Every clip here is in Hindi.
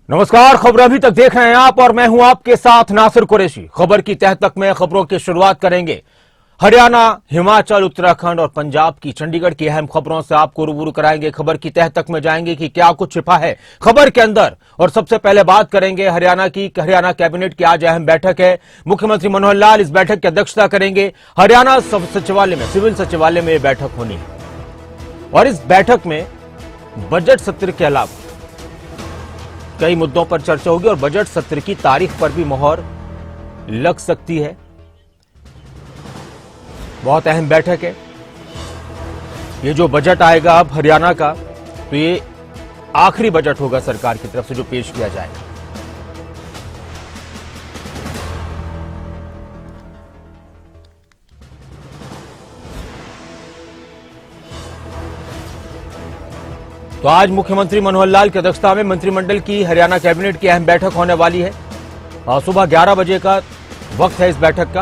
नमस्कार, खबर अभी तक देख रहे हैं आप और मैं हूं आपके साथ नासिर कुरैशी। खबर की तह तक में खबरों की शुरुआत करेंगे हरियाणा, हिमाचल, उत्तराखंड और पंजाब की चंडीगढ़ की अहम खबरों से आपको रूबरू कराएंगे। खबर की तह तक में जाएंगे कि क्या कुछ छिपा है खबर के अंदर। और सबसे पहले बात करेंगे हरियाणा की। हरियाणा कैबिनेट की आज अहम बैठक है। मुख्यमंत्री मनोहर लाल इस बैठक की अध्यक्षता करेंगे। हरियाणा सचिवालय में, सिविल सचिवालय में यह बैठक होनी है और इस बैठक में बजट सत्र के अलावा कई मुद्दों पर चर्चा होगी और बजट सत्र की तारीख पर भी मोहर लग सकती है। बहुत अहम बैठक है। ये जो बजट आएगा अब हरियाणा का, तो ये आखिरी बजट होगा सरकार की तरफ से जो पेश किया जाएगा। तो आज मुख्यमंत्री मनोहर लाल की अध्यक्षता में मंत्रिमंडल की हरियाणा कैबिनेट की अहम बैठक होने वाली है। सुबह 11 बजे का वक्त है इस बैठक का।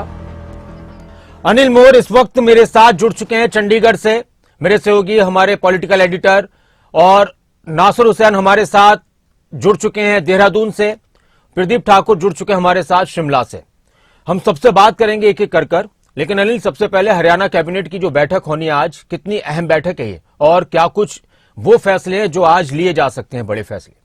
अनिल मोर इस वक्त मेरे साथ जुड़ चुके हैं चंडीगढ़ से। मेरे सहयोगी हमारे पॉलिटिकल एडिटर और नासिर हुसैन हमारे साथ जुड़ चुके हैं देहरादून से। प्रदीप ठाकुर जुड़ चुके हैं हमारे साथ शिमला से। हम सबसे बात करेंगे एक एक कर। लेकिन अनिल, सबसे पहले हरियाणा कैबिनेट की जो बैठक होनी है आज, कितनी अहम बैठक है ये और क्या कुछ वो फैसले हैं जो आज लिए जा सकते हैं, बड़े फैसले?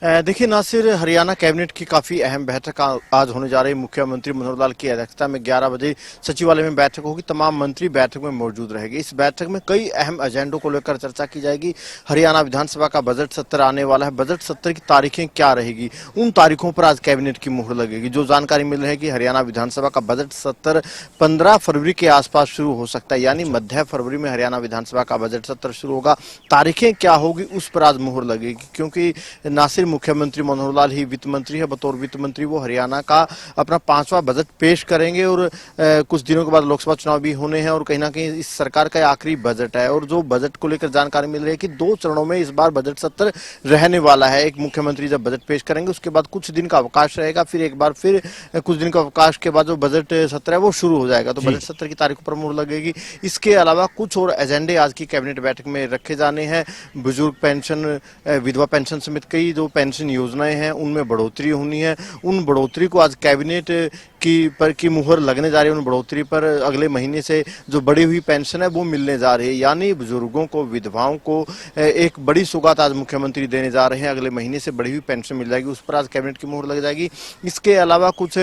देखिए नासिर, हरियाणा कैबिनेट की काफ़ी अहम बैठक आज होने जा रही है। मुख्यमंत्री मनोहर लाल की अध्यक्षता में 11 बजे सचिवालय में बैठक होगी। तमाम मंत्री बैठक में मौजूद रहेंगे। इस बैठक में कई अहम एजेंडों को लेकर चर्चा की जाएगी। हरियाणा विधानसभा का बजट सत्र आने वाला है। बजट सत्र की तारीखें क्या रहेगी, उन तारीखों पर आज कैबिनेट की मुहर लगेगी। जो जानकारी मिल रही है कि हरियाणा विधानसभा का बजट सत्र 15 फरवरी के आसपास शुरू हो सकता है, यानी मध्य फरवरी में हरियाणा विधानसभा का बजट सत्र शुरू होगा। तारीखें क्या होगी उस पर आज मुहर लगेगी, क्योंकि नासिर मुख्यमंत्री मनोहर लाल ही वित्त मंत्री है। बतौर वित्त मंत्री वो हरियाणा का अपना 5वां बजट पेश करेंगे और कुछ दिनों के बाद लोकसभा चुनाव भी होने हैं और कहीं ना कहीं इस सरकार का आखिरी बजट है। और जो बजट को लेकर जानकारी मिल रही है कि 2 चरणों में इस बार बजट सत्र रहने वाला है। एक, मुख्यमंत्री जब बजट पेश करेंगे उसके बाद कुछ दिन का अवकाश रहेगा, फिर एक बार फिर कुछ दिन का अवकाश के बाद जो बजट सत्र है वो शुरू हो जाएगा। तो बजट सत्र की तारीख पर मुहर लगेगी। इसके अलावा कुछ और एजेंडे आज की कैबिनेट बैठक में रखे जाने हैं। बुजुर्ग पेंशन, विधवा पेंशन समेत कई जो पेंशन योजनाएं हैं उनमें बढ़ोतरी होनी है। उन बढ़ोतरी को आज कैबिनेट की मुहर लगने जा रही है। उन बढ़ोतरी पर अगले महीने से जो बढ़ी हुई पेंशन है वो मिलने जा रही है, यानी बुजुर्गों को, विधवाओं को एक बड़ी सौगात आज मुख्यमंत्री देने जा रहे हैं। अगले महीने से बढ़ी हुई पेंशन मिल जाएगी, उस पर आज कैबिनेट की मुहर लग जाएगी। इसके अलावा कुछ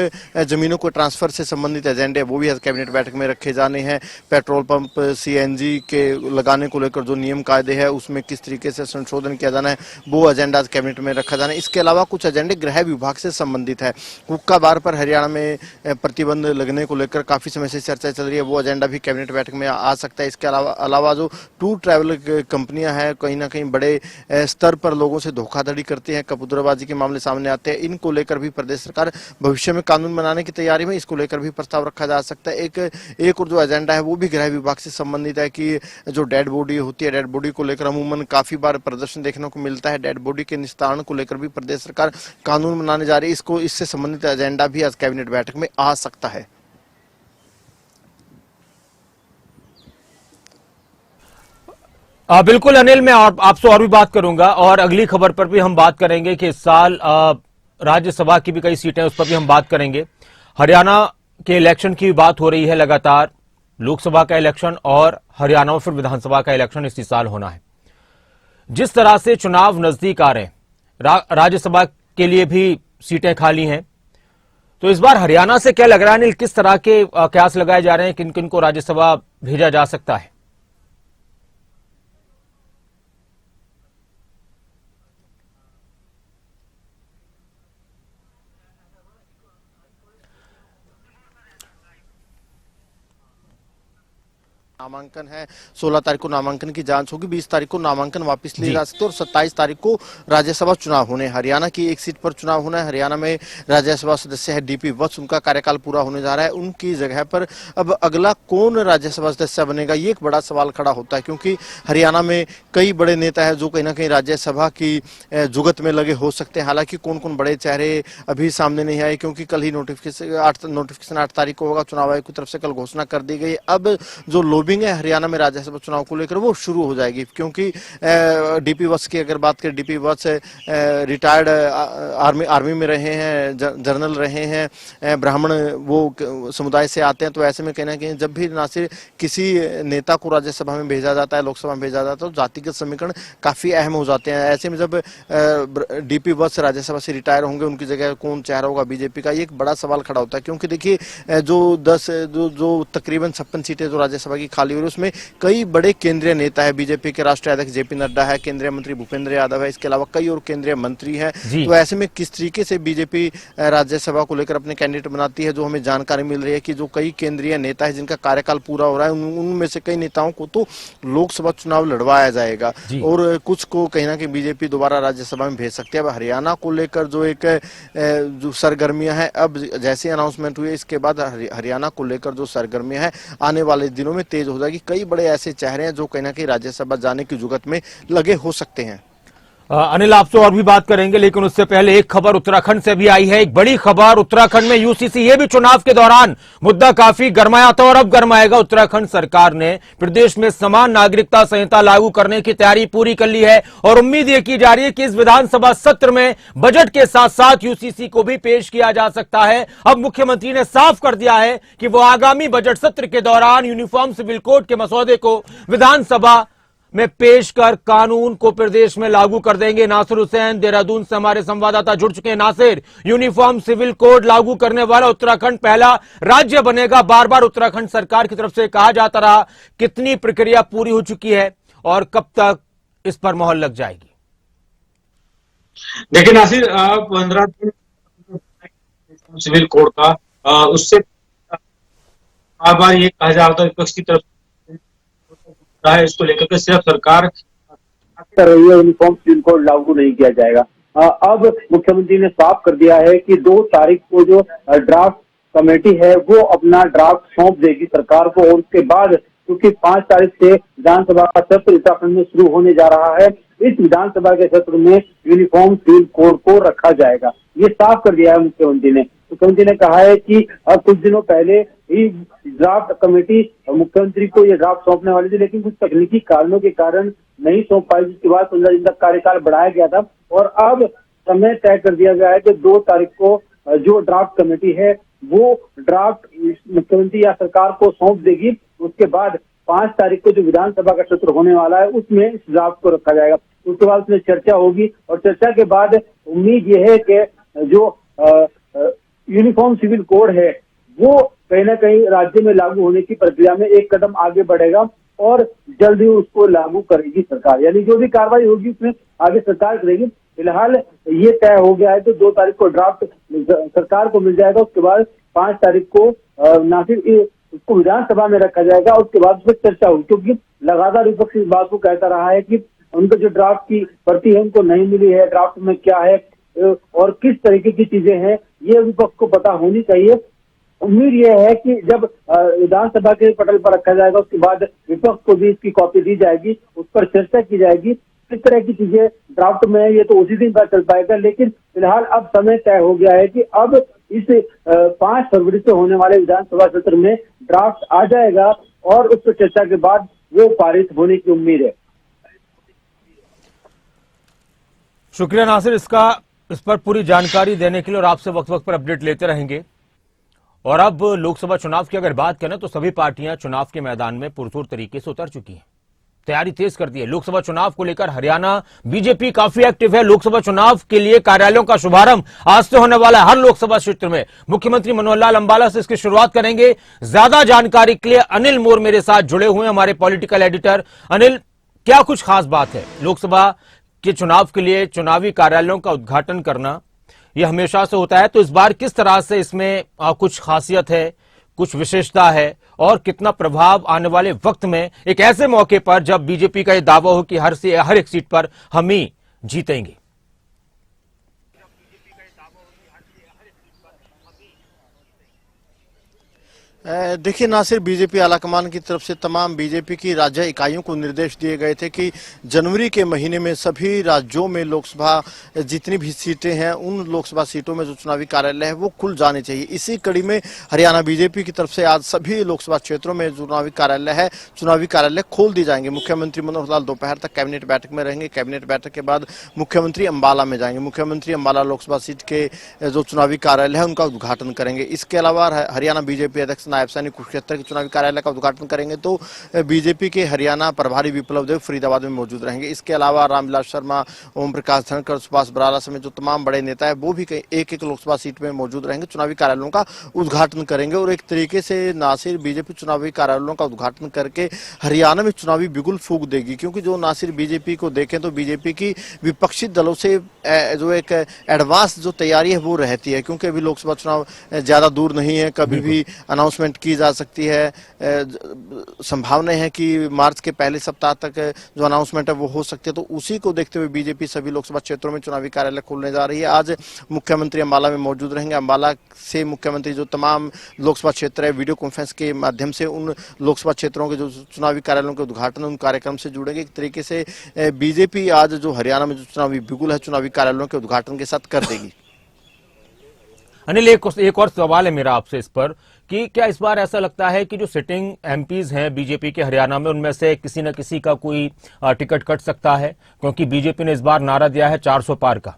जमीनों को ट्रांसफर से संबंधित एजेंडे वो भी आज कैबिनेट बैठक में रखे जाने हैं। पेट्रोल पंप सीएनजी के लगाने को लेकर जो नियम कायदे हैं उसमें किस तरीके से संशोधन किया जाना है वो एजेंडा आज कैबिनेट में रखा जाना है। इसके अलावा कुछ एजेंडे गृह विभाग से संबंधित है। हुक्का बार पर हरियाणा में प्रतिबंध लगने को लेकर काफी समय से चर्चा चल रही है, वो एजेंडा भी कैबिनेट बैठक में आ सकता है। इसके अलावा जो टूर ट्रैवल कंपनियां हैं कहीं ना कहीं बड़े स्तर पर लोगों से धोखाधड़ी करती हैं, कबूतरबाजी के मामले सामने आते हैं, इनको लेकर भी प्रदेश सरकार भविष्य में कानून बनाने की तैयारी में, इसको लेकर भी प्रस्ताव रखा जा सकता है। एक और जो एजेंडा है वो भी गृह विभाग से संबंधित है कि जो डेड बॉडी होती है, डेड बॉडी को लेकर अमूमन काफी बार प्रदर्शन देखने को मिलता है। डेड बॉडी के निस्तारण को लेकर भी प्रदेश सरकार कानून बनाने जा रही है। इससे संबंधित एजेंडा भी आज कैबिनेट बैठक में आ सकता है। बिल्कुल अनिल, मैं आपसे और भी बात करूंगा और अगली खबर पर भी हम बात करेंगे कि इस साल राज्यसभा की भी कई सीटें, उस पर भी हम बात करेंगे। हरियाणा के इलेक्शन की बात हो रही है लगातार। लोकसभा का इलेक्शन और हरियाणा में फिर विधानसभा का इलेक्शन इसी साल होना है। जिस तरह से चुनाव नजदीक आ रहे हैं, राज्यसभा के लिए भी सीटें खाली हैं, तो इस बार हरियाणा से क्या लग रहा है अनिल, किस तरह के कयास लगाए जा रहे हैं, किन किन को राज्यसभा भेजा जा सकता है? नामांकन है, 16 तारीख को नामांकन की जांच होगी, 20 तारीख को नामांकन वापस लिए जा सकते हैं और 27 तारीख को राज्यसभा चुनाव होने। हरियाणा की एक सीट पर चुनाव होना है। हरियाणा में राज्यसभा सदस्य है डीपी वत्स, उनका कार्यकाल पूरा होने जा रहा है। उनकी जगह पर अब अगला कौन राज्यसभा सदस्य बनेगा, ये एक बड़ा सवाल खड़ा होता है, क्योंकि हरियाणा में कई बड़े नेता है जो कहीं ना कहीं राज्यसभा की जुगत में लगे हो सकते हैं। हालांकि कौन कौन बड़े चेहरे अभी सामने नहीं आए, क्योंकि कल ही नोटिफिकेशन 8 तारीख को होगा। चुनाव आयोग की तरफ से कल घोषणा कर दी गई। अब जो लॉबी मूविंग है हरियाणा में राज्यसभा चुनाव को लेकर वो शुरू हो जाएगी, क्योंकि डीपी वत्स की अगर बात करें, डीपी वत्स रिटायर्ड आर्मी में रहे हैं, जनरल रहे हैं, ब्राह्मण वो समुदाय से आते हैं। तो ऐसे में कहना कि जब भी नासिर किसी नेता को राज्यसभा में भेजा जाता है, लोकसभा में भेजा जाता है, तो जातिगत समीकरण काफी अहम हो जाते हैं। ऐसे में जब डीपी वत्स राज्यसभा से रिटायर होंगे, उनकी जगह कौन चेहरा होगा बीजेपी का, ये एक बड़ा सवाल खड़ा होता है। क्योंकि देखिए जो तकरीबन 56 सीटें जो राज्यसभा की खाली हो रही है, उसमें कई बड़े केंद्रीय नेता है। बीजेपी के राष्ट्रीय अध्यक्ष जेपी नड्डा है, केंद्रीय मंत्री भूपेंद्र यादव है, इसके अलावा कई और केंद्रीय मंत्री हैं। तो ऐसे में किस तरीके से बीजेपी राज्यसभा को लेकर अपने कैंडिडेट बनाती है, जो हमें जानकारी मिल रही है कि जो कई केंद्रीय नेता है जिनका कार्यकाल पूरा हो रहा है, उनमें से कई नेताओं को तो लोकसभा चुनाव लड़वाया जाएगा और कुछ को कहीं ना कहीं बीजेपी दोबारा राज्यसभा में भेज सकती है। अब हरियाणा को लेकर जो एक जो सरगर्मियां हैं, अब जैसे अनाउंसमेंट हुई इसके बाद हरियाणा को लेकर जो सरगर्मियां हैं आने वाले दिनों में तेज हो जाएगी। कई बड़े ऐसे चेहरे हैं जो कहीं ना कहीं राज्यसभा जाने की जुगत में लगे हो सकते हैं। अनिल, आपसे और भी बात करेंगे, लेकिन उससे पहले एक खबर उत्तराखंड से भी आई है, एक बड़ी खबर। उत्तराखंड में यूसीसी, ये भी चुनाव के दौरान मुद्दा काफी गरमाया था और अब गरमाएगा। उत्तराखंड सरकार ने प्रदेश में समान नागरिकता संहिता लागू करने की तैयारी पूरी कर ली है और उम्मीद ये की जा रही है कि इस विधानसभा सत्र में बजट के साथ साथ यूसीसी को भी पेश किया जा सकता है। अब मुख्यमंत्री ने साफ कर दिया है कि वो आगामी बजट सत्र के दौरान यूनिफॉर्म सिविल कोड के मसौदे को विधानसभा में पेश कर कानून को प्रदेश में लागू कर देंगे। नासिर हुसैन देहरादून से हमारे संवाददाता जुड़ चुके हैं। नासिर, यूनिफॉर्म सिविल कोड लागू करने वाला उत्तराखंड पहला राज्य बनेगा। बार बार उत्तराखंड सरकार की तरफ से कहा जाता रहा, कितनी प्रक्रिया पूरी हो चुकी है और कब तक इस पर मोहर लग जाएगी? देखिए नासिर, 15 दिन सिविल कोड का, उससे बार बार ये कहा जा रहा था विपक्ष की तरफ है, इसको लेकर के सिर्फ सरकार कर रही है, यूनिफॉर्म सिविल कोड लागू नहीं किया जाएगा। अब मुख्यमंत्री ने साफ कर दिया है कि 2 तारीख को जो ड्राफ्ट कमेटी है वो अपना ड्राफ्ट सौंप देगी सरकार को और उसके बाद, क्योंकि 5 तारीख से विधानसभा का सत्र उत्तराखंड में शुरू होने जा रहा है, इस विधानसभा के सत्र में यूनिफॉर्म सिविल कोड को रखा जाएगा। ये साफ कर दिया है मुख्यमंत्री ने। मुख्यमंत्री ने कहा है कि कुछ दिनों पहले ही ड्राफ्ट कमेटी मुख्यमंत्री को ये ड्राफ्ट सौंपने वाली थी, लेकिन कुछ तकनीकी कारणों के कारण नहीं सौंप पाई, जिसके बाद 15 दिन तक कार्यकाल बढ़ाया गया था और अब समय तय कर दिया गया है कि 2 तारीख को जो ड्राफ्ट कमेटी है वो ड्राफ्ट मुख्यमंत्री या सरकार को सौंप देगी। उसके बाद 5 तारीख को जो विधानसभा का सत्र होने वाला है उसमें इस ड्राफ्ट को रखा जाएगा। उसके बाद उसमें चर्चा होगी और चर्चा के बाद उम्मीद यह है कि जो यूनिफॉर्म सिविल कोड है वो कहीं ना कहीं राज्य में लागू होने की प्रक्रिया में एक कदम आगे बढ़ेगा और जल्द ही उसको लागू करेगी सरकार। यानी जो भी कार्रवाई होगी उसमें आगे सरकार करेगी। फिलहाल ये तय हो गया है तो 2 तारीख को ड्राफ्ट सरकार को मिल जाएगा। उसके बाद 5 तारीख को ना सिर्फ उसको विधानसभा में रखा जाएगा, उसके बाद उस पर चर्चा होगी, क्योंकि लगातार विपक्ष इस बात को कहता रहा है कि उनको जो ड्राफ्ट की प्रति है उनको नहीं मिली है, ड्राफ्ट में क्या है और किस तरीके की चीजें हैं ये विपक्ष को पता होनी चाहिए। उम्मीद यह है कि जब विधानसभा के पटल पर रखा जाएगा उसके बाद विपक्ष को भी इसकी कॉपी दी जाएगी, उस पर चर्चा की जाएगी। किस तरह की चीजें ड्राफ्ट में ये तो उसी दिन पता चल पाएगा, लेकिन फिलहाल अब समय तय हो गया है कि अब इस 5 फरवरी से होने वाले विधानसभा सत्र में ड्राफ्ट आ जाएगा और उस पर चर्चा के बाद वो पारित होने की उम्मीद है। शुक्रिया नासिर, इस पर पूरी जानकारी देने के लिए और आपसे वक्त वक्त पर अपडेट लेते रहेंगे। और अब लोकसभा चुनाव की अगर बात करें तो सभी पार्टियां चुनाव के मैदान में पुरजोर तरीके से उतर चुकी हैं, तैयारी तेज कर दी है। लोकसभा चुनाव को लेकर हरियाणा बीजेपी काफी एक्टिव है। लोकसभा चुनाव के लिए कार्यालयों का शुभारंभ आज से होने वाला है हर लोकसभा क्षेत्र में। मुख्यमंत्री मनोहर लाल अंबाला से इसकी शुरुआत करेंगे। ज्यादा जानकारी के लिए अनिल मोर मेरे साथ जुड़े हुए हैं, हमारे पॉलिटिकल एडिटर। अनिल, क्या कुछ खास बात है? लोकसभा के चुनाव के लिए चुनावी कार्यालयों का उद्घाटन करना यह हमेशा से होता है, तो इस बार किस तरह से इसमें कुछ खासियत है, कुछ विशेषता है और कितना प्रभाव आने वाले वक्त में एक ऐसे मौके पर जब बीजेपी का यह दावा हो कि हर एक सीट पर हम ही जीतेंगे? देखिए, ना सिर्फ बीजेपी आलाकमान की तरफ से तमाम बीजेपी की राज्य इकाइयों को निर्देश दिए गए थे कि जनवरी के महीने में सभी राज्यों में लोकसभा जितनी भी सीटें हैं उन लोकसभा सीटों में जो चुनावी कार्यालय है वो खुल जाने चाहिए। इसी कड़ी में हरियाणा बीजेपी की तरफ से आज सभी लोकसभा क्षेत्रों में चुनावी कार्यालय खोल दिए जाएंगे। मुख्यमंत्री मनोहर लाल दोपहर तक कैबिनेट बैठक में रहेंगे। कैबिनेट बैठक के बाद मुख्यमंत्री अंबाला में जाएंगे। मुख्यमंत्री अंबाला लोकसभा सीट के जो चुनावी कार्यालय है उनका उद्घाटन करेंगे। इसके अलावा हरियाणा बीजेपी अध्यक्ष नायब सैनी कुरुक्षेत्र के चुनावी कार्यालय का उद्घाटन करेंगे तो बीजेपी के हरियाणा प्रभारी विप्लव देव फरीदाबाद में मौजूद रहेंगे। इसके अलावा रामविलास शर्मा, ओम प्रकाश धनखड़, सुभाष बराला समेत जो तमाम बड़े नेता है वो भी एक एक लोकसभा सीट में मौजूद रहेंगे, चुनावी कार्यालयों का उद्घाटन करेंगे। और एक तरीके से ना सिर्फ बीजेपी चुनावी कार्यालयों का उद्घाटन करके हरियाणा में चुनावी बिगुल फूंक देगी, क्योंकि जो ना सिर्फ बीजेपी को देखें तो बीजेपी की विपक्षी दलों से जो एक एडवांस जो तैयारी है वो रहती है, क्योंकि अभी लोकसभा चुनाव ज्यादा दूर नहीं है, कभी भी अनाउंसमेंट की जा सकती है। संभावना है कि मार्च के पहले सप्ताह तक जो अनाउंसमेंट है वो हो सकती है। तो उसी को देखते हुए बीजेपी सभी लोकसभा क्षेत्रों में चुनावी कार्यालय खोलने जा रही है। आज मुख्यमंत्री अंबाला में मौजूद रहेंगे। अंबाला से मुख्यमंत्री जो तमाम लोकसभा क्षेत्र है वीडियो कॉन्फ्रेंस के माध्यम से उन लोकसभा क्षेत्रों के जो चुनावी कार्यालयों के उद्घाटन उन कार्यक्रम से जुड़ेंगे। एक तरीके से बीजेपी आज जो हरियाणा में जो चुनावी बिगुल है चुनावी कार्यालयों के उद्घाटन के साथ कर देगी। अनिल, एक और सवाल है मेरा आपसे इस पर कि क्या इस बार ऐसा लगता है कि जो सिटिंग एमपीज हैं बीजेपी के हरियाणा में उनमें से किसी न किसी का कोई टिकट कट सकता है, क्योंकि बीजेपी ने इस बार नारा दिया है 400 पार का।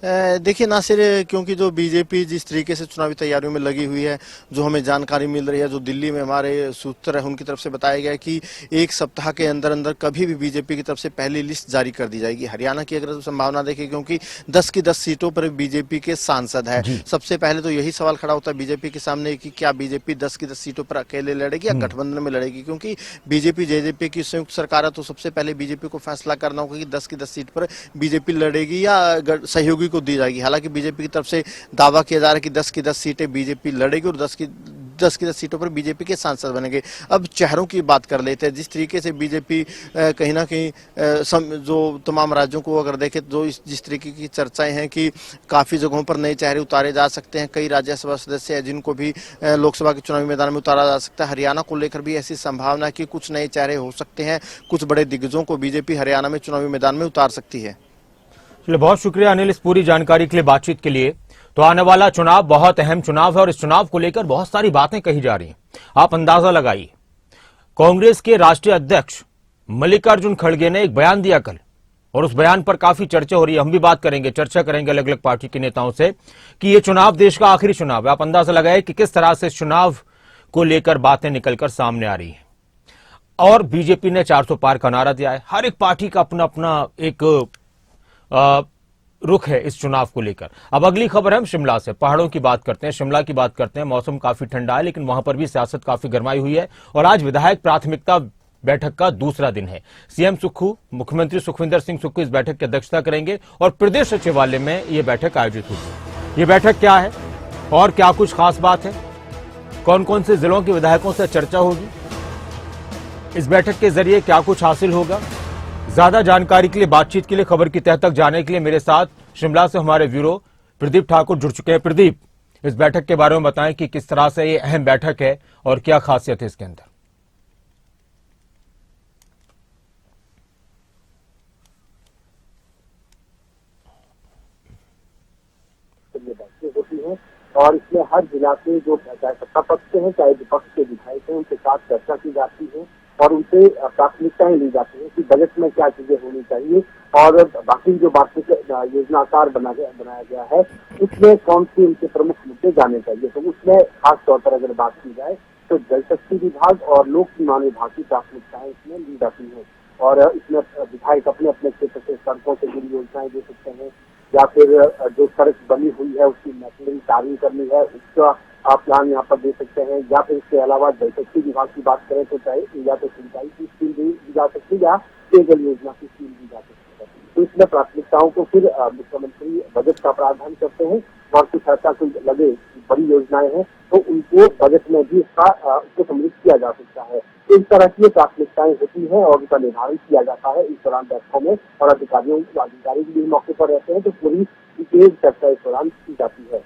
देखिए, ना सिर्फ क्योंकि जो बीजेपी जिस तरीके से चुनावी तैयारियों में लगी हुई है, जो हमें जानकारी मिल रही है, जो दिल्ली में हमारे सूत्र है उनकी तरफ से बताया गया है कि एक सप्ताह के अंदर अंदर कभी भी बीजेपी की तरफ से पहली लिस्ट जारी कर दी जाएगी। हरियाणा की अगर संभावना देखें, क्योंकि 10 की 10 सीटों पर बीजेपी के सांसद है, सबसे पहले तो यही सवाल खड़ा होता है बीजेपी के सामने कि क्या बीजेपी 10 की 10 सीटों पर अकेले लड़ेगी या गठबंधन में लड़ेगी। क्योंकि बीजेपी जेजेपी की संयुक्त सरकार है, तो सबसे पहले बीजेपी को फैसला करना होगा कि 10 की 10 सीट पर बीजेपी लड़ेगी या सहयोगी को दी जाएगी। हालांकि बीजेपी की तरफ से दावा किया जा रहा है कि 10 की 10 सीटें बीजेपी लड़ेगी और 10 की 10 सीटों पर बीजेपी के सांसद बनेंगे। अब चेहरों की बात कर लेते हैं। जिस तरीके से बीजेपी कहीं ना कहीं जो तमाम राज्यों को अगर देखें तो जिस तरीके की चर्चाएं हैं कि काफी जगहों पर नए चेहरे उतारे जा सकते हैं, कई राज्यसभा सदस्य हैं जिनको भी लोकसभा के चुनावी मैदान में उतारा जा सकता है। हरियाणा को लेकर भी ऐसी संभावना है कि कुछ नए चेहरे हो सकते हैं, कुछ बड़े दिग्गजों को बीजेपी हरियाणा में चुनावी मैदान में उतार सकती है। चलिए, बहुत शुक्रिया अनिल इस पूरी जानकारी के लिए, बातचीत के लिए। तो आने वाला चुनाव बहुत अहम चुनाव है और इस चुनाव को लेकर बहुत सारी बातें कही जा रही हैं। आप अंदाजा लगाइए, कांग्रेस के राष्ट्रीय अध्यक्ष मल्लिकार्जुन खड़गे ने एक बयान दिया कल और उस बयान पर काफी चर्चा हो रही है। हम भी बात करेंगे, चर्चा करेंगे अलग अलग पार्टी के नेताओं से कि यह चुनाव देश का आखिरी चुनाव है। आप अंदाजा लगाए कि किस तरह से इस चुनाव को लेकर बातें निकलकर सामने आ रही है। और बीजेपी ने 400 पार का नारा दिया है। हर एक पार्टी का अपना अपना एक रुख है इस चुनाव को लेकर। अब अगली खबर है हम शिमला से, पहाड़ों की बात करते हैं, शिमला की बात करते हैं। मौसम काफी ठंडा है लेकिन वहां पर भी सियासत काफी गरमाई हुई है और आज विधायक प्राथमिकता बैठक का दूसरा दिन है। सीएम सुक्खू, मुख्यमंत्री सुखविंदर सिंह सुक्खू इस बैठक की अध्यक्षता करेंगे और प्रदेश सचिवालय में यह बैठक आयोजित होगी। ये बैठक क्या है और क्या कुछ खास बात है, कौन कौन से जिलों के विधायकों से चर्चा होगी, इस बैठक के जरिए क्या कुछ हासिल होगा, ज्यादा जानकारी के लिए, बातचीत के लिए, खबर की तह तक जाने के लिए मेरे साथ शिमला से हमारे ब्यूरो प्रदीप ठाकुर जुड़ चुके हैं। प्रदीप, इस बैठक के बारे में बताएं कि किस तरह से ये अहम बैठक है और क्या खासियत है इसके अंदर। होती है और इसमें हर जिला के जो चाहे सत्ता पक्ष के हैं चाहे विपक्ष के विधायक हैं उनके साथ चर्चा की जाती है और उनसे प्राथमिकताएं ली जाती है कि बजट में क्या चीजें होनी चाहिए और बाकी जो वार्षिक योजनाकार बनाया गया है उसमें कौन सी उनके प्रमुख मुद्दे जाने चाहिए। तो उसमें खास तौर पर अगर बात की जाए तो जल शक्ति विभाग और लोक निर्माण विभाग की प्राथमिकताएं इसमें ली जाती है और इसमें विधायक अपने अपने क्षेत्र से सड़कों से जुड़ी योजनाएं दे सकते हैं या फिर जो सड़क बनी हुई है उसकी मैकेनिकल तारीफ करनी है उसका आप प्लान यहाँ पर दे सकते हैं या फिर इसके अलावा जल शक्ति विभाग की बात करें तो चाहे या तो सिंचाई की स्कीम दी जा सकती है या पेयजल योजना की स्कीम दी जा सकती है। तो इसमें प्राथमिकताओं को फिर मुख्यमंत्री बजट का प्रावधान करते हैं और कुछ ऐसा कुछ लगे बड़ी योजनाएं हैं तो उनको बजट में भी उसको सम्मिलित किया जा सकता है। तो इस तरह की प्राथमिकताएं होती हैं और उनका निर्धारण किया जाता है इस दौरान बैठकों में, और अधिकारी भी मौके पर रहते हैं तो पूरी डिटेल चर्चा इस दौरान की जाती है।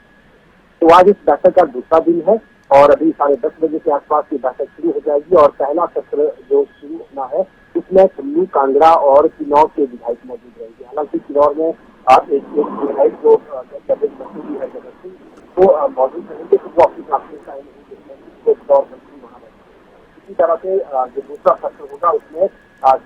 तो आज इस बैठक का दूसरा दिन है और अभी 10:30 बजे के आसपास ये बैठक शुरू हो जाएगी और पहला सत्र जो शुरू होना है उसमें कुल्लू, कांगड़ा और किन्नौर के विधायक मौजूद रहेंगे। हालांकि किन्नौर में एक विधायक जो कैबिनेट मंत्री है जगत सिंह वो मौजूद रहेंगे तो वो अपनी प्राथमिकताएं नहीं देखेंगे, बतौर मंत्री वहाँ रहेंगे। इसी तरह से जो दूसरा सत्र होगा उसमें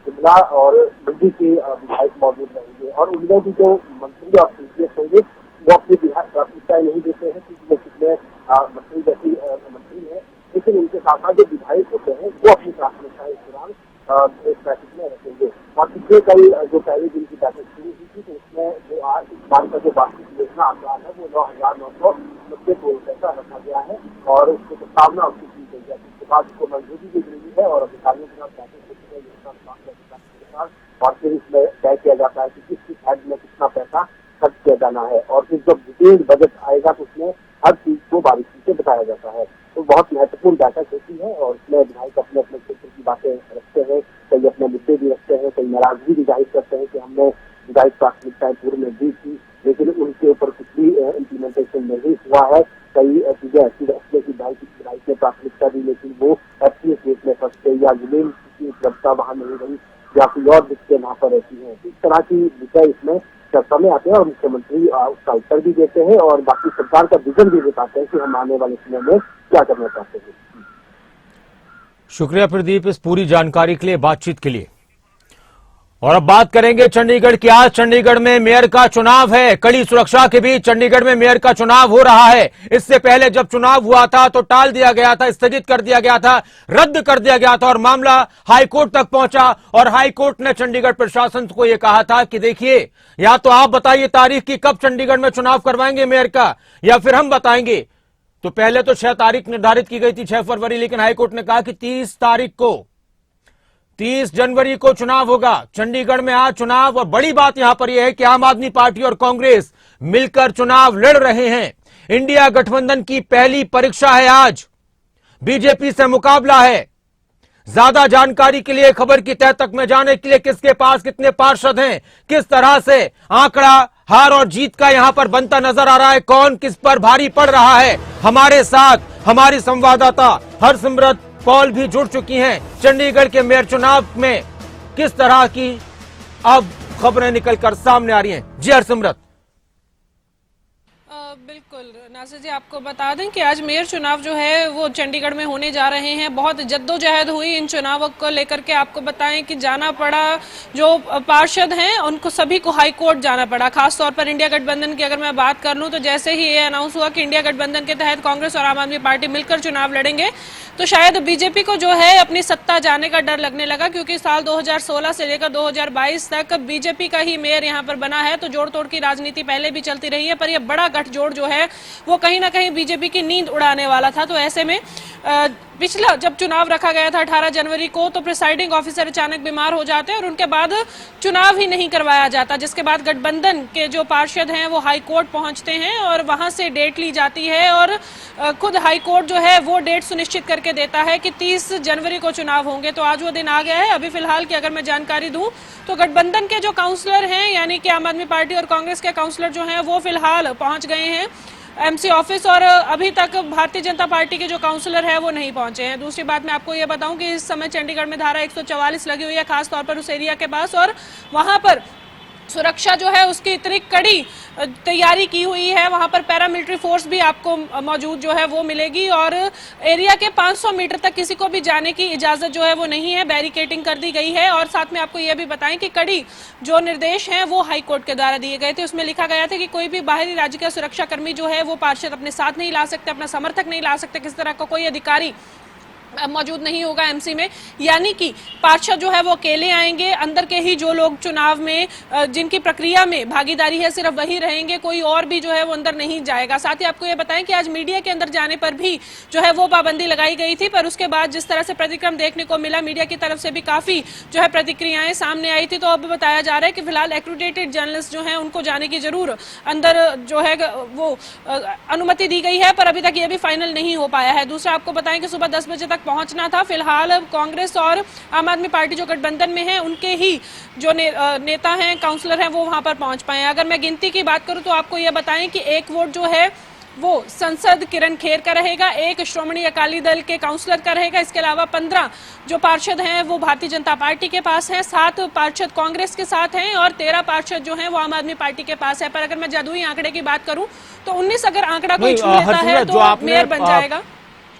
शिमला और मंडी के विधायक मौजूद रहेंगे और उनमें भी जो मंत्री और सीपीएस होंगे वो अपनी प्राथमिकताएं नहीं देते हैं क्योंकि वो कितने मंत्री जैसी मंत्री है, लेकिन उनके साथ साथ जो विधायक होते हैं वो अपनी प्राथमिकताएं इस दौरान इस बैठक में रखेंगे। और पिछले कल जो पहले दिन की बैठक शुरू हुई थी तो उसमें जो आज इस बार का जो वार्षिक योजना आकार है वो 9,990 करोड़ रुपए का रखा गया है और उसकी प्रस्तावना उसकी की गई है। इसके बाद उसको मंजूरी भी मिली है और अधिकारियों के साथ बैठक होती है योजना के साथ और फिर इसमें तय किया जाता है कि किस हेड में कितना पैसा खर्च किया जाना है और फिर जब डिटेल्ड बजट आएगा तो उसमें हर चीज को बारीकी से बताया जाता है। तो बहुत महत्वपूर्ण बैठक होती है और इसमें विधायक अपने अपने क्षेत्र की बातें रखते हैं, कई अपने मुद्दे भी रखते हैं, कई नाराजगी भी जाहिर करते हैं कि हमने विधायक प्राथमिकताएं पूर्व में दी थी लेकिन उनके ऊपर कुछ भी इम्प्लीमेंटेशन नहीं हुआ है। कई चीजें ऐसी रखते कि विधायक ने प्राथमिकता दी लेकिन वो एफसीए केस में फंस गई या जमीन की उपलब्धता वहां नहीं रही या कोई और दिक्कतें वहां पर रहती हैं। इस तरह की विषय इसमें चर्चा में आते हैं और मुख्यमंत्री उसका उत्तर भी देते हैं और बाकी सरकार का विजन भी बताते हैं कि हम आने वाले समय में क्या करना चाहते हैं। शुक्रिया प्रदीप इस पूरी जानकारी के लिए, बातचीत के लिए। और अब बात करेंगे चंडीगढ़ की। आज चंडीगढ़ में मेयर का चुनाव है। कड़ी सुरक्षा के बीच चंडीगढ़ में मेयर का चुनाव हो रहा है। इससे पहले जब चुनाव हुआ था तो टाल दिया गया था, स्थगित कर दिया गया था, रद्द कर दिया गया था और मामला हाईकोर्ट तक पहुंचा और हाईकोर्ट ने चंडीगढ़ प्रशासन को यह कहा था कि देखिए या तो आप बताइए तारीख की कब चंडीगढ़ में चुनाव करवाएंगे मेयर का या फिर हम बताएंगे। तो पहले तो 6 तारीख निर्धारित की गई थी, 6 फरवरी, लेकिन हाईकोर्ट ने कहा कि 30 जनवरी को चुनाव होगा। चंडीगढ़ में आज चुनाव और बड़ी बात यहां पर यह है कि आम आदमी पार्टी और कांग्रेस मिलकर चुनाव लड़ रहे हैं। इंडिया गठबंधन की पहली परीक्षा है आज, बीजेपी से मुकाबला है। ज्यादा जानकारी के लिए, खबर की तह तक में जाने के लिए किसके पास कितने पार्षद हैं, किस तरह से आंकड़ा हार और जीत का यहां पर बनता नजर आ रहा है, कौन किस पर भारी पड़ रहा है, हमारे साथ हमारी संवाददाता हरसिमरत कौल भी जुड़ चुकी हैं। चंडीगढ़ के मेयर चुनाव में किस तरह की अब खबरें निकलकर सामने आ रही हैं। जी हरसिमरत। बिल्कुल नासिर जी, आपको बता दें कि आज मेयर चुनाव जो है वो चंडीगढ़ में होने जा रहे हैं। बहुत जद्दोजहद हुई इन चुनावों को लेकर के। आपको बताएं कि जाना पड़ा, जो पार्षद हैं उनको सभी को हाई कोर्ट जाना पड़ा। खासतौर पर इंडिया गठबंधन की अगर मैं बात कर लूं तो जैसे ही ये अनाउंस हुआ कि इंडिया गठबंधन के तहत कांग्रेस और आम आदमी पार्टी मिलकर चुनाव लड़ेंगे तो शायद बीजेपी को जो है अपनी सत्ता जाने का डर लगने लगा, क्योंकि साल 2016 से लेकर 2022 तक बीजेपी का ही मेयर यहां पर बना है। तो जोड़ तोड़ की राजनीति पहले भी चलती रही है, पर यह बड़ा गठजोड़ जो है वो कहीं ना कहीं बीजेपी की नींद उड़ाने वाला था। तो ऐसे में पिछला जब चुनाव रखा गया था 18 जनवरी को तो प्रिसाइडिंग ऑफिसर अचानक बीमार हो जाते हैं और उनके बाद चुनाव ही नहीं करवाया जाता, जिसके बाद गठबंधन के जो पार्षद हैं वो हाई कोर्ट पहुंचते हैं और वहां से डेट ली जाती है और खुद हाई कोर्ट जो है वो डेट सुनिश्चित करके देता है कि 30 जनवरी को चुनाव होंगे। तो आज वो दिन आ गया है। अभी फिलहाल की अगर मैं जानकारी दूं तो गठबंधन के जो काउंसलर हैं यानी कि आम आदमी पार्टी और कांग्रेस के काउंसलर जो हैं वो फिलहाल पहुंच गए हैं एमसी ऑफिस और अभी तक भारतीय जनता पार्टी के जो काउंसलर है वो नहीं पहुंचे हैं। दूसरी बात मैं आपको ये बताऊं कि इस समय चंडीगढ़ में धारा 144 लगी हुई है, खासतौर पर उस एरिया के पास, और वहां पर सुरक्षा जो है उसकी इतनी कड़ी तैयारी की हुई है। वहां पर पैरामिलिट्री फोर्स भी आपको मौजूद जो है वो मिलेगी और एरिया के 500 मीटर तक किसी को भी जाने की इजाजत जो है वो नहीं है, बैरिकेडिंग कर दी गई है। और साथ में आपको ये भी बताएं कि कड़ी जो निर्देश हैं वो हाई कोर्ट के द्वारा दिए गए थे। उसमें लिखा गया था कि कोई भी बाहरी राज्य का सुरक्षा कर्मी जो है वो पार्षद अपने साथ नहीं ला सकते, अपना समर्थक नहीं ला सकते, किस तरह का कोई अधिकारी मौजूद नहीं होगा एमसी में, यानी कि पार्षद जो है वो अकेले आएंगे, अंदर के ही जो लोग चुनाव में जिनकी प्रक्रिया में भागीदारी है सिर्फ वही रहेंगे, कोई और भी जो है वो अंदर नहीं जाएगा। साथ ही आपको ये बताएं कि आज मीडिया के अंदर जाने पर भी जो है वो पाबंदी लगाई गई थी, पर उसके बाद जिस तरह से प्रतिक्रम देखने को मिला, मीडिया की तरफ से भी काफी जो है प्रतिक्रियाएं सामने आई थी। तो अब बताया जा रहा है कि फिलहाल एक्रेडिटेड जर्नलिस्ट जो है उनको जाने की जरूर अंदर जो है वो अनुमति दी गई है, पर अभी तक ये भी फाइनल नहीं हो पाया है। दूसरा आपको बताएं कि सुबह 10 बजे तक पहुंचना था। फिलहाल कांग्रेस और आम आदमी पार्टी जो गठबंधन में है उनके ही जो नेता हैं, काउंसलर हैं, वो वहां पर पहुंच पाए हैं। अगर मैं गिनती की बात करूं तो आपको यह बताएं कि एक वोट जो है वो संसद किरण खेर का रहेगा, एक श्रोमणी अकाली दल के काउंसलर का रहेगा, इसके अलावा 15 जो पार्षद हैं वो भारतीय जनता पार्टी के पास हैं, 7 पार्षद कांग्रेस के साथ हैं और 13 पार्षद जो हैं वो आम आदमी पार्टी के पास है। पर अगर मैं जादुई आंकड़े की बात करूं तो 19 अगर आंकड़ा कोई छू लेता है तो मेयर बन जाएगा।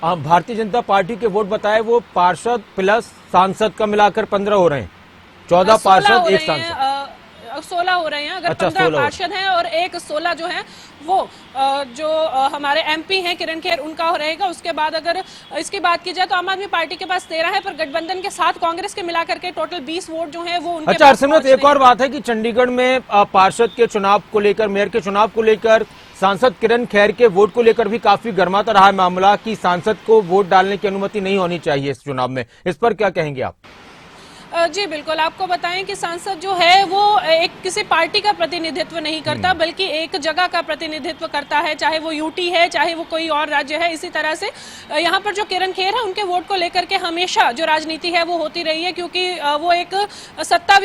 भारतीय जनता पार्टी के वोट बताए वो पार्षद प्लस सांसद का मिलाकर 15 हो रहे हैं, 14 पार्षद एक सांसद, 16 हो रहे हैं। अगर अच्छा, 15 पार्षद हैं और एक 16 जो है वो जो हमारे एमपी हैं किरण खेर उनका रहेगा। उसके बाद अगर इसकी बात की जाए तो आम आदमी पार्टी के पास 13 है, पर गठबंधन के साथ कांग्रेस के मिलाकर के टोटल 20 वोट जो है वो उनके अच्छा हरसिमरत, एक और बात है कि चंडीगढ़ में पार्षद के चुनाव को लेकर, मेयर के चुनाव को लेकर, सांसद किरण खेर के वोट को लेकर भी काफी गर्माता रहा है मामला कि सांसद को वोट डालने की अनुमति नहीं होनी चाहिए इस चुनाव में। इस पर क्या कहेंगे आप? जी बिल्कुल, आपको बताएं कि सांसद जो है वो एक किसी पार्टी का प्रतिनिधित्व नहीं करता, बल्कि एक जगह का प्रतिनिधित्व करता है, चाहे वो यूटी है, चाहे वो कोई और राज्य है। इसी तरह से यहाँ पर जो किरण खेर है उनके वोट को लेकर के हमेशा जो राजनीति है वो होती रही है, क्योंकि वो एक सत्ता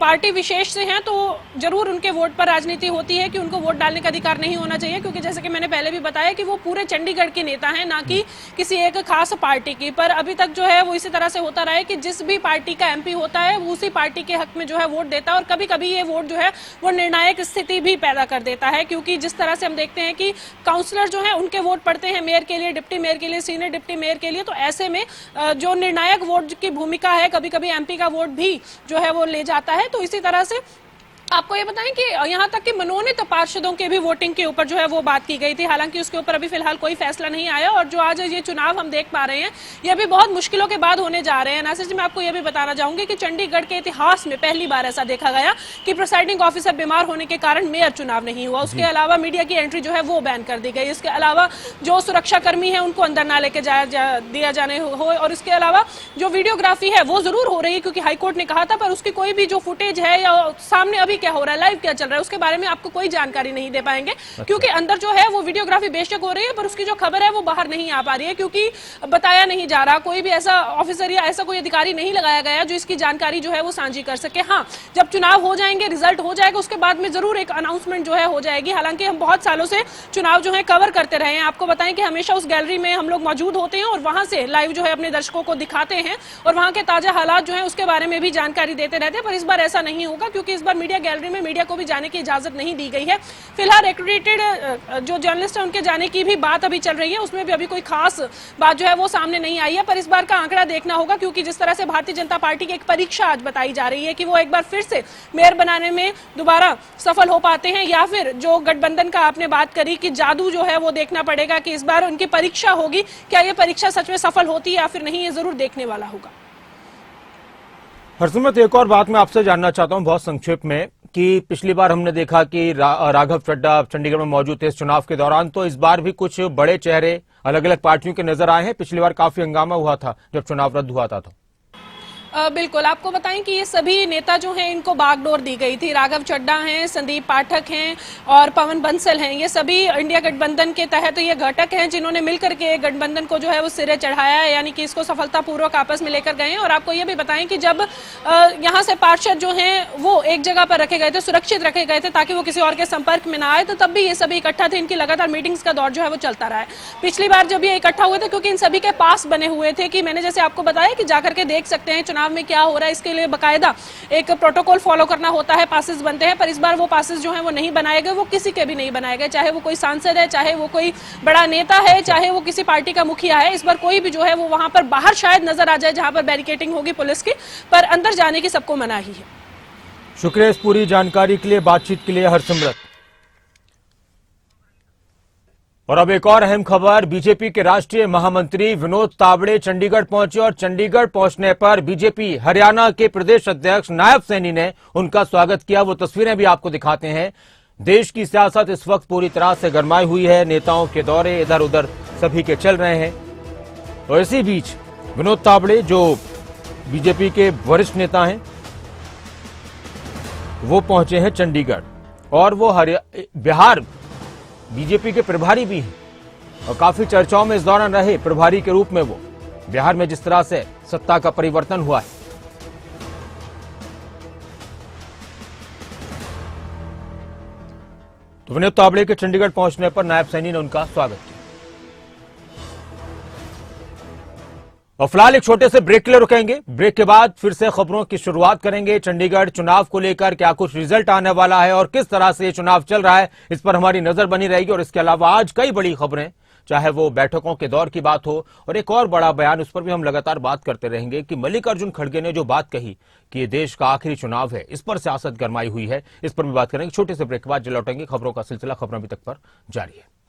पार्टी विशेष से हैं, तो जरूर उनके वोट पर राजनीति होती है कि उनको वोट डालने का अधिकार नहीं होना चाहिए, क्योंकि जैसे कि मैंने पहले भी बताया कि वो पूरे चंडीगढ़ के नेता है, ना कि किसी एक खास पार्टी की। पर अभी तक जो है वो इसी तरह से होता रहा है कि जिस भी पार्टी का एमपी होता है वो उसी पार्टी के हक में जो है वोट देता है, और कभी कभी ये वोट जो है वो निर्णायक स्थिति भी पैदा कर देता है, क्योंकि जिस तरह से हम देखते हैं कि काउंसलर जो है उनके वोट पड़ते हैं मेयर के लिए, डिप्टी मेयर के लिए, सीनियर डिप्टी मेयर के लिए, तो ऐसे में जो निर्णायक वोट की भूमिका है कभी कभी एमपी का वोट भी जो है वो ले जाता है। तो इसी तरह से आपको ये बताएं कि यहाँ तक कि मनोनीत पार्षदों के भी वोटिंग के ऊपर जो है वो बात की गई थी, हालांकि उसके ऊपर अभी फिलहाल कोई फैसला नहीं आया। और जो आज ये चुनाव हम देख पा रहे हैं ये भी बहुत मुश्किलों के बाद होने जा रहे हैं। नासिर जी, मैं आपको ये भी बताना चाहूंगी कि चंडीगढ़ के इतिहास में पहली बार ऐसा देखा गया कि प्रिसाइडिंग ऑफिसर बीमार होने के कारण मेयर चुनाव नहीं हुआ। उसके अलावा मीडिया की एंट्री जो है वो बैन कर दी गई। इसके अलावा जो सुरक्षा कर्मी है उनको अंदर ना लेके दिया जाने हो, और इसके अलावा जो वीडियोग्राफी है वो जरूर हो रही है, क्योंकि हाईकोर्ट ने कहा था, पर उसकी कोई भी जो फुटेज है या सामने अभी क्या हो रहा है, लाइव क्या चल रहा है, उसके बारे में आपको कोई जानकारी नहीं दे पाएंगे। क्योंकि अंदर जो है वो वीडियोग्राफी बेशक हो रही है, पर उसकी जो खबर है वो बाहर नहीं आ पा रही है, क्योंकि बताया नहीं जा रहा, कोई भी ऐसा ऑफिसर या ऐसा कोई अधिकारी नहीं लगाया गया जो इसकी जानकारी जो है वो साझी कर सके। हाँ, जब चुनाव हो जाएंगे, रिजल्ट हो जाएगा, उसके बाद में जरूर एक अनाउंसमेंट जो है हो जाएगी। हालांकि हम बहुत सालों से चुनाव जो है कवर करते रहे हैं। आपको बताएं कि हमेशा उस गैलरी में हम लोग मौजूद होते हैं और वहां से लाइव जो है अपने दर्शकों को दिखाते हैं और वहां के ताजा हालात जो है उसके बारे में भी जानकारी देते रहते हैं। पर इस बार ऐसा नहीं होगा, क्योंकि इस बार मीडिया गैलरी में मीडिया को भी जाने की इजाजत नहीं दी गई है। फिलहाल एक्रेडिटेड जो जर्नलिस्ट है उनके जाने की भी बात अभी चल रही है, उसमें भी अभी कोई खास बात जो है वो सामने नहीं आई है। पर इस बार का आंकड़ा देखना होगा, क्योंकि जिस तरह से भारतीय जनता पार्टी की एक परीक्षा आज बताई जा रही है कि वो एक बार फिर से मेयर बनाने में दोबारा सफल हो पाते हैं, या फिर जो गठबंधन का आपने बात करी कि जादू जो है वो देखना पड़ेगा कि इस बार उनकी परीक्षा होगी, क्या ये परीक्षा सच में सफल होती है या फिर नहीं, ये जरूर देखने वाला होगा। हरसिमरत, एक और बात मैं आपसे जानना चाहता हूं बहुत संक्षेप में कि पिछली बार हमने देखा कि राघव चड्ढा चंडीगढ़ में मौजूद थे इस चुनाव के दौरान, तो इस बार भी कुछ बड़े चेहरे अलग अलग पार्टियों के नजर आए हैं। पिछली बार काफी हंगामा हुआ था जब चुनाव रद्द हुआ था। तो बिल्कुल, आपको बताएं कि ये सभी नेता जो हैं इनको बागडोर दी गई थी। राघव चड्ढा हैं, संदीप पाठक हैं और पवन बंसल हैं। ये सभी इंडिया गठबंधन के तहत ये घटक हैं जिन्होंने मिलकर के गठबंधन को जो है वो सिरे चढ़ाया है, यानी कि इसको सफलतापूर्वक आपस में लेकर गए हैं। और आपको ये भी बताएं कि जब यहाँ से पार्षद जो हैं वो एक जगह पर रखे गए थे, सुरक्षित रखे गए थे ताकि वो किसी और के संपर्क में ना आए, तो तब भी ये सभी इकट्ठा थे। इनकी लगातार मीटिंग्स का दौर जो है वो चलता रहा है। पिछली बार जब ये इकट्ठा हुए थे, क्योंकि इन सभी के पास बने हुए थे कि मैंने जैसे आपको बताया कि जाकर के देख सकते हैं चुनाव में क्या हो रहा है, इसके लिए बकायदा एक प्रोटोकॉल फॉलो करना होता है, पासेस बनते हैं। पर इस बार वो पासेस जो हैं वो नहीं बनाए गए, वो किसी के भी नहीं बनाए गए, चाहे वो कोई सांसद है, चाहे वो कोई बड़ा नेता है, चाहे वो किसी पार्टी का मुखिया है। इस बार कोई भी जो है वो वहां पर बाहर शायद नजर आ जाए जहां पर बैरिकेडिंग होगी पुलिस की, पर अंदर जाने की सबको मनाही है। शुक्रिया इस पूरी जानकारी के लिए, बातचीत के लिए हरसिमरत। और अब एक और अहम खबर, बीजेपी के राष्ट्रीय महामंत्री विनोद तावड़े चंडीगढ़ पहुंचे और चंडीगढ़ पहुंचने पर बीजेपी हरियाणा के प्रदेश अध्यक्ष नायब सैनी ने उनका स्वागत किया। वो तस्वीरें भी आपको दिखाते हैं। देश की सियासत इस वक्त पूरी तरह से गरमाई हुई है, नेताओं के दौरे इधर उधर सभी के चल रहे हैं। और इसी बीच विनोद तावड़े जो बीजेपी के वरिष्ठ नेता हैं वो पहुंचे हैं चंडीगढ़ और वो बिहार बीजेपी के प्रभारी भी हैं और काफी चर्चाओं में इस दौरान रहे प्रभारी के रूप में। वो बिहार में जिस तरह से सत्ता का परिवर्तन हुआ है, तो विनोद तावड़े के चंडीगढ़ पहुंचने पर नायब सैनी ने उनका स्वागत किया। और फिलहाल एक छोटे से ब्रेक के लिए रुकेंगे। ब्रेक के बाद फिर से खबरों की शुरुआत करेंगे। चंडीगढ़ चुनाव को लेकर क्या कुछ रिजल्ट आने वाला है और किस तरह से ये चुनाव चल रहा है, इस पर हमारी नजर बनी रहेगी। और इसके अलावा आज कई बड़ी खबरें, चाहे वो बैठकों के दौर की बात हो और एक और बड़ा बयान, उस पर भी हम लगातार बात करते रहेंगे कि मल्लिकार्जुन खड़गे ने जो बात कही कि ये देश का आखिरी चुनाव है, इस पर सियासत गरमाई हुई है, इस पर भी बात करेंगे। छोटे से ब्रेक के बाद लौटेंगे। खबरों का सिलसिला खबरों अभी तक पर जारी है।